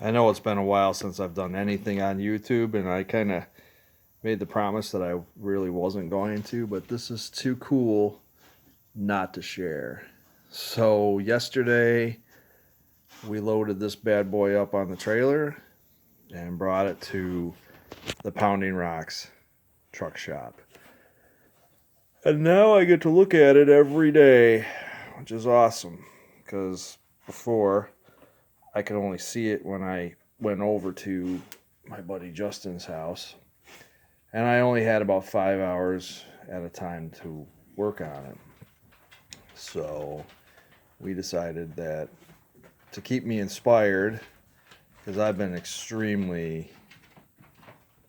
I know it's been a while since I've done anything on YouTube, and I kind of made the promise that I really wasn't going to, but this is too cool not to share. So yesterday we loaded this bad boy up on the trailer and brought it to the Pounding Rocks truck shop. And now I get to look at it every day, which is awesome, because before I could only see it when I went over to my buddy Justin's house, and I only had about 5 hours at a time to work on it. So we decided that to keep me inspired, because I've been extremely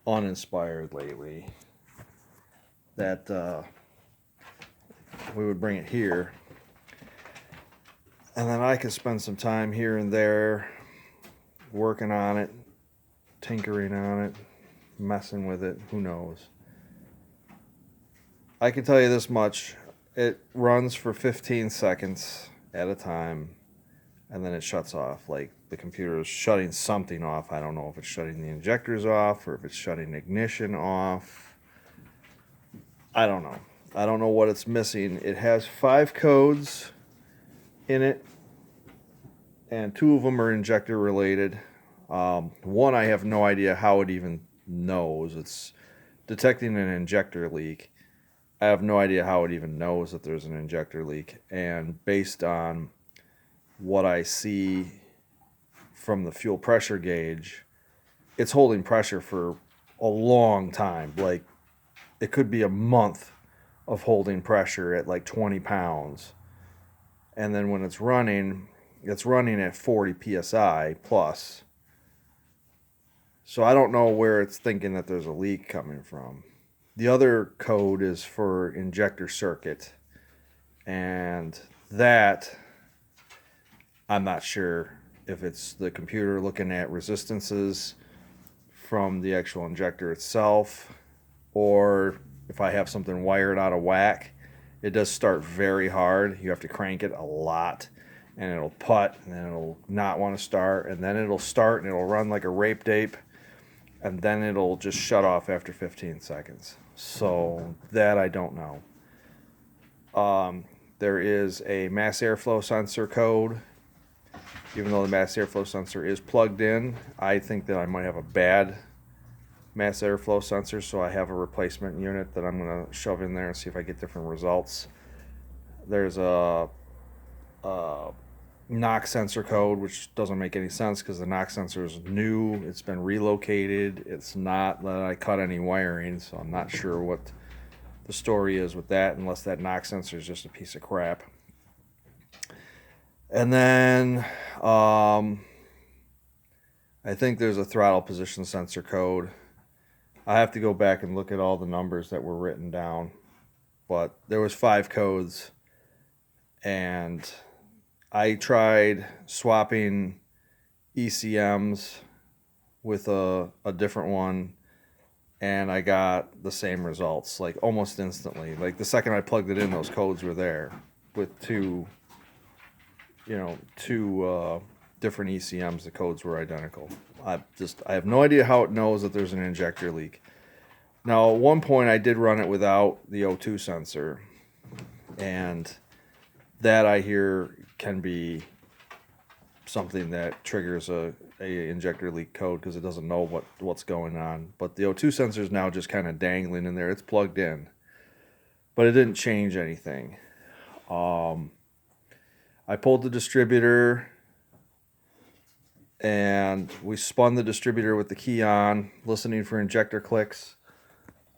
uninspired lately, that we would bring it here, and then I could spend some time here and there working on it, tinkering on it, messing with it, who knows. I can tell you this much: it runs for 15 seconds at a time, and then it shuts off. Like the computer is shutting something off. I don't know if it's shutting the injectors off or if it's shutting ignition off. I don't know. I don't know what it's missing. It has 5 codes in it, and 2 of them are injector related. One, I have no idea how it even knows. It's detecting an injector leak. I have no idea how it even knows that there's an injector leak. And based on what I see from the fuel pressure gauge, it's holding pressure for a long time. Like, it could be a month of holding pressure at like 20 pounds. And then when it's running at 40 psi plus. So I don't know where it's thinking that there's a leak coming from. The other code is for injector circuit, and that I'm not sure if it's the computer looking at resistances from the actual injector itself, or if I have something wired out of whack. It does start very hard. You have to crank it a lot, and it'll putt, and then it'll not want to start, and then it'll start, and it'll run like a rape tape, and then it'll just shut off after 15 seconds. So that I don't know. There is a mass airflow sensor code. Even though the mass airflow sensor is plugged in, I think that I might have a bad mass airflow sensor, so I have a replacement unit that I'm going to shove in there and see if I get different results. There's a knock sensor code, which doesn't make any sense because the knock sensor is new. It's been relocated. It's not that I cut any wiring, so I'm not sure what the story is with that, unless that knock sensor is just a piece of crap. And then I think there's a throttle position sensor code. I have to go back and look at all the numbers that were written down, but there was 5 codes, and I tried swapping ECMs with a different one, and I got the same results, like almost instantly. Like the second I plugged it in, those codes were there with two different ECMs. The codes were identical. I have no idea how it knows that there's an injector leak. Now, at one point I did run it without the O2 sensor, and that I hear can be something that triggers a injector leak code because it doesn't know what's going on. But the O2 sensor is now just kind of dangling in there. It's plugged in, but it didn't change anything. I pulled the distributor, and we spun the distributor with the key on, listening for injector clicks.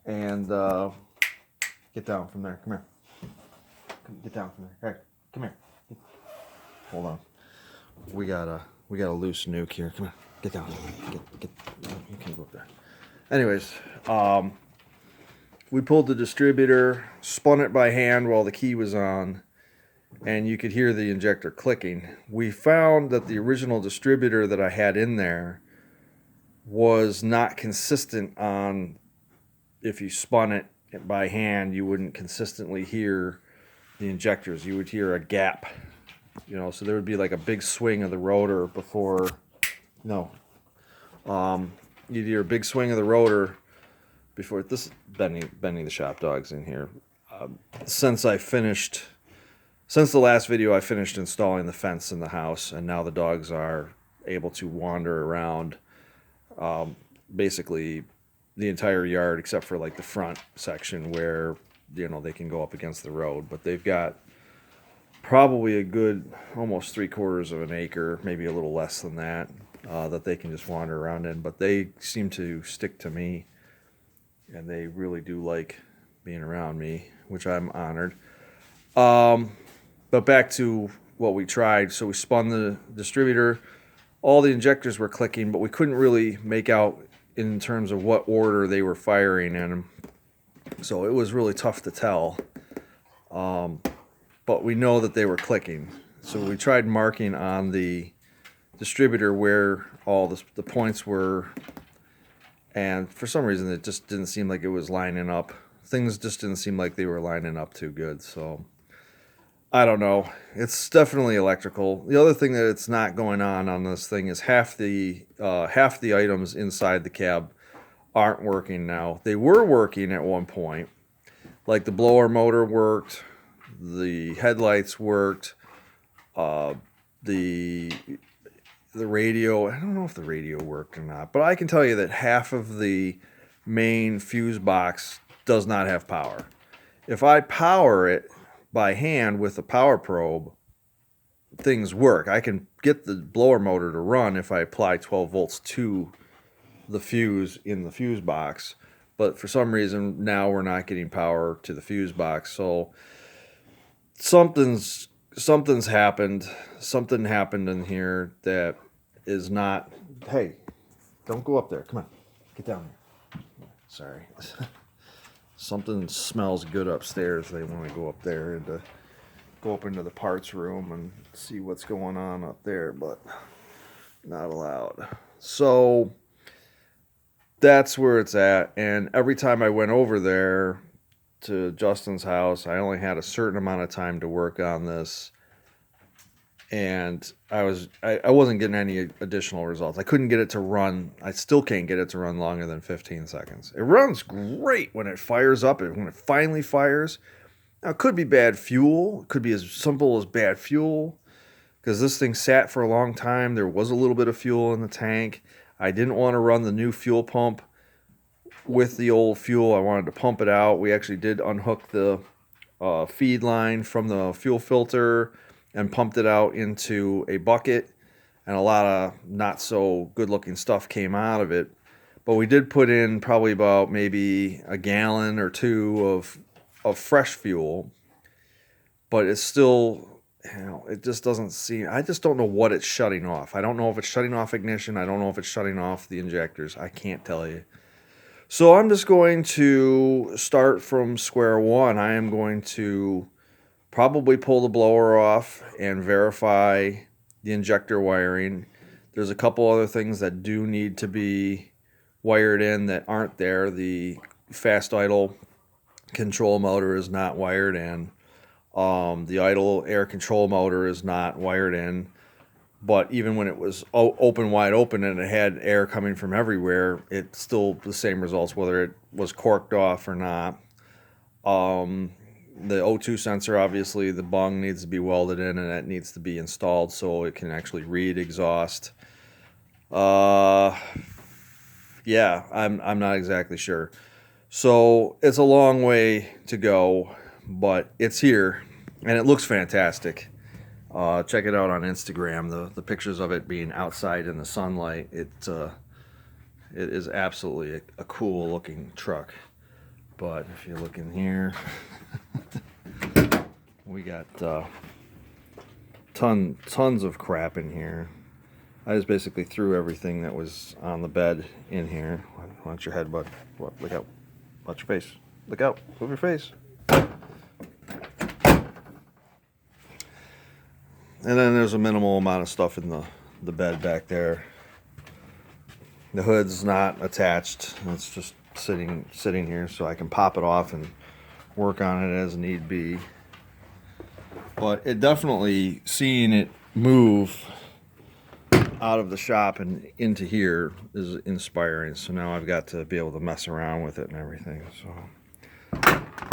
And get down from there. Come here. Get down from there. Hey, come here. Hold on. We got a loose nuke here. Come here. Get down. Get. You can't go up there. Anyways, we pulled the distributor, spun it by hand while the key was on, and you could hear the injector clicking. We found that the original distributor that I had in there was not consistent on. If you spun it by hand, you wouldn't consistently hear the injectors. You would hear a gap, so there would be like a big swing of the rotor before. No, You do your big swing of the rotor before this. Bending the shop dogs in here. Since the last video, I finished installing the fence in the house, and now the dogs are able to wander around basically the entire yard except for like the front section where they can go up against the road. But they've got probably a good almost 3/4 of an acre, maybe a little less than that, that they can just wander around in. But they seem to stick to me, and they really do like being around me, which I'm honored. But back to what we tried. So we spun the distributor. All the injectors were clicking, but we couldn't really make out in terms of what order they were firing in. So it was really tough to tell. But we know that they were clicking. So we tried marking on the distributor where all the points were. And for some reason, it just didn't seem like it was lining up. Things just didn't seem like they were lining up too good. So I don't know. It's definitely electrical. The other thing that it's not going on this thing is half the items inside the cab aren't working now. They were working at one point. Like the blower motor worked, the headlights worked, the radio. I don't know if the radio worked or not, but I can tell you that half of the main fuse box does not have power. If I power it by hand with a power probe, things work. I can get the blower motor to run if I apply 12 volts to the fuse in the fuse box, but for some reason now we're not getting power to the fuse box. So something's happened. Something happened in here that is not. Hey, don't go up there. Come on, get down here. Sorry. Something smells good upstairs. They want to go up there and go up into the parts room and see what's going on up there, but not allowed. So that's where it's at. And every time I went over there to Justin's house, I only had a certain amount of time to work on this. And I wasn't getting any additional results. I couldn't get it to run. I still can't get it to run longer than 15 seconds. It runs great when it fires up. When it finally fires. Now, it could be bad fuel. It could be as simple as bad fuel, because this thing sat for a long time. There was a little bit of fuel in the tank. I didn't want to run the new fuel pump with the old fuel. I wanted to pump it out. We actually did unhook the feed line from the fuel filter and pumped it out into a bucket, and a lot of not so good looking stuff came out of it. But we did put in probably about maybe a gallon or two of fresh fuel, but it's still, it just doesn't seem, I just don't know what it's shutting off. I don't know if it's shutting off ignition. I don't know if it's shutting off the injectors. I can't tell you. So I'm just going to start from square one. I am going to probably pull the blower off and verify the injector wiring. There's a couple other things that do need to be wired in that aren't there. The fast idle control motor is not wired in. The idle air control motor is not wired in. But even when it was wide open and it had air coming from everywhere, it's still the same results whether it was corked off or not. The O2 sensor, obviously, the bung needs to be welded in, and that needs to be installed so it can actually read exhaust. Yeah, I'm not exactly sure. So it's a long way to go, but it's here, and it looks fantastic. Check it out on Instagram. The pictures of it being outside in the sunlight. It is absolutely a cool looking truck. But if you look in here, we got tons of crap in here. I just basically threw everything that was on the bed in here. Watch your head, bud. Look out. Watch your face. Look out. Move your face. And then there's a minimal amount of stuff in the bed back there. The hood's not attached. It's just sitting here, so I can pop it off and work on it as need be. But it definitely, seeing it move out of the shop and into here is inspiring. So now I've got to be able to mess around with it and everything. So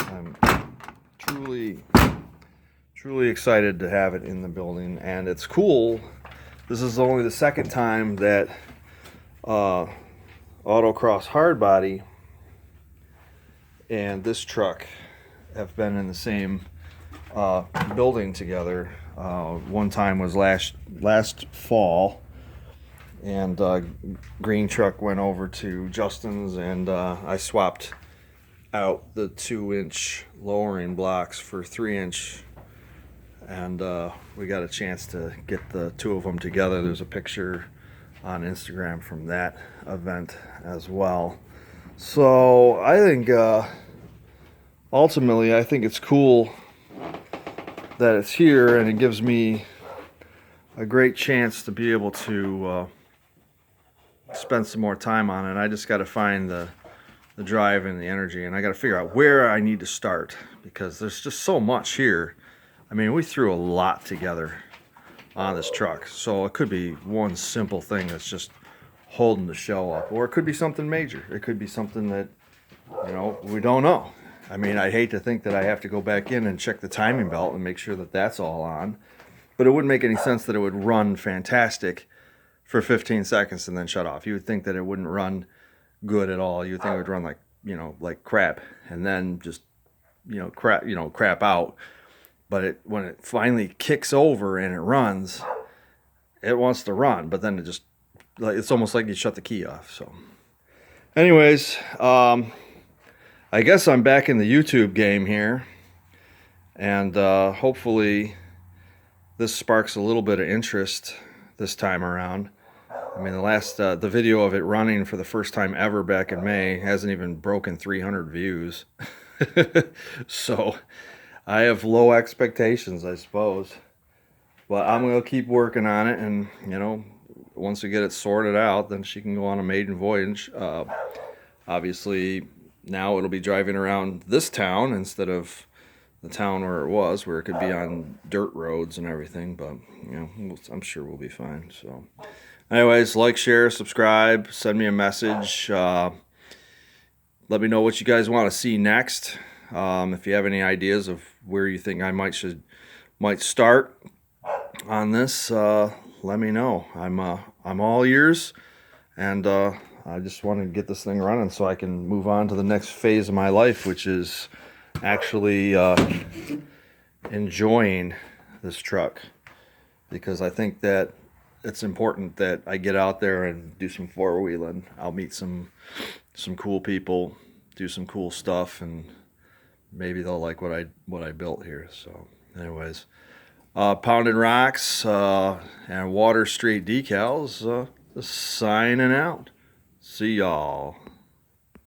I'm truly excited to have it in the building, and it's cool. This is only the second time that Autocross Hardbody and this truck have been in the same building together. One time was last fall, and green truck went over to Justin's, and I swapped out the 2-inch lowering blocks for 3-inch, and we got a chance to get the two of them together. There's a picture on Instagram from that event as well. So I think ultimately I think it's cool that it's here, and it gives me a great chance to be able to spend some more time on it. I just got to find the drive and the energy, and I got to figure out where I need to start, because there's just so much here. I mean, we threw a lot together on this truck, so it could be one simple thing that's just holding the show up, or it could be something major. It could be something that, you know, we don't know. I mean, I hate to think that I have to go back in and check the timing belt and make sure that that's all on, but it wouldn't make any sense that it would run fantastic for 15 seconds and then shut off. You would think that it wouldn't run good at all. You would think it would run like, you know, like crap, and then just, crap out. But when it finally kicks over and it runs, it wants to run, but then it's almost like you shut the key off. So anyways, I guess I'm back in the YouTube game here, and hopefully this sparks a little bit of interest this time around. I mean, the video of it running for the first time ever back in May hasn't even broken 300 views. So I have low expectations, I suppose, but I'm going to keep working on it, and, you know, once we get it sorted out, then she can go on a maiden voyage. Obviously, now it'll be driving around this town instead of the town where it was, where it could be on dirt roads and everything, but, you know, I'm sure we'll be fine. So anyways, like, share, subscribe, send me a message. Let me know what you guys want to see next. If you have any ideas of where you think I might start on this, let me know. I'm all ears, and I just want to get this thing running so I can move on to the next phase of my life, which is actually enjoying this truck, because I think that it's important that I get out there and do some four-wheeling. I'll meet some cool people, do some cool stuff, and maybe they'll like what I built here. So anyways, Pounded Rocks and Water Street decals, signing out. See y'all.